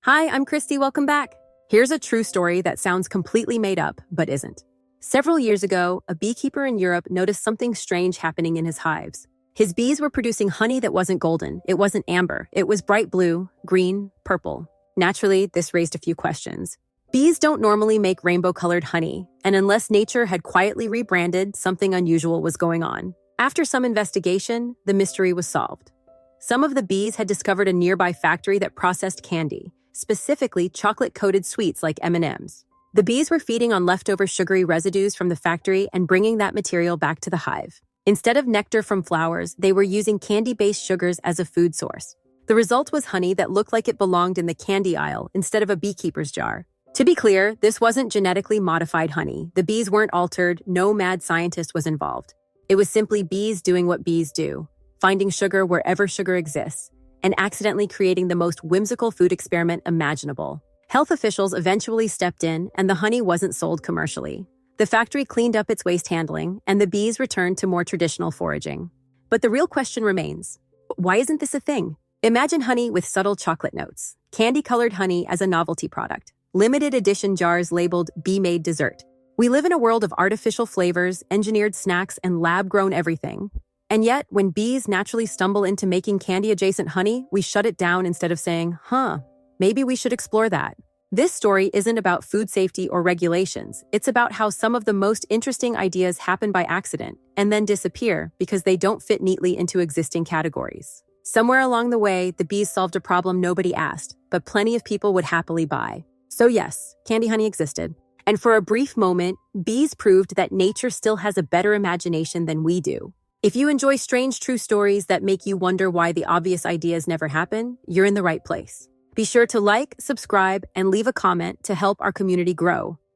Hi, I'm Christy. Welcome back. Here's a true story that sounds completely made up, but isn't. Several years ago, a beekeeper in Europe noticed something strange happening in his hives. His bees were producing honey that wasn't golden, it wasn't amber, it was bright blue, green, purple. Naturally, this raised a few questions. Bees don't normally make rainbow-colored honey, and unless nature had quietly rebranded, something unusual was going on. After some investigation, the mystery was solved. Some of the bees had discovered a nearby factory that processed candy, specifically chocolate-coated sweets like M&Ms. The bees were feeding on leftover sugary residues from the factory and bringing that material back to the hive. Instead of nectar from flowers, they were using candy-based sugars as a food source. The result was honey that looked like it belonged in the candy aisle instead of a beekeeper's jar. To be clear, this wasn't genetically modified honey. The bees weren't altered, no mad scientist was involved. It was simply bees doing what bees do, finding sugar wherever sugar exists, and accidentally creating the most whimsical food experiment imaginable. Health officials eventually stepped in, and the honey wasn't sold commercially. The factory cleaned up its waste handling, and the bees returned to more traditional foraging. But the real question remains, why isn't this a thing? Imagine honey with subtle chocolate notes, candy-colored honey as a novelty product, limited edition jars labeled bee-made dessert. We live in a world of artificial flavors, engineered snacks, and lab-grown everything. And yet, when bees naturally stumble into making candy-adjacent honey, we shut it down instead of saying, maybe we should explore that. This story isn't about food safety or regulations. It's about how some of the most interesting ideas happen by accident and then disappear because they don't fit neatly into existing categories. Somewhere along the way, the bees solved a problem nobody asked, but plenty of people would happily buy. So yes, candy honey existed. And for a brief moment, bees proved that nature still has a better imagination than we do. If you enjoy strange true stories that make you wonder why the obvious ideas never happen, you're in the right place. Be sure to like, subscribe, and leave a comment to help our community grow.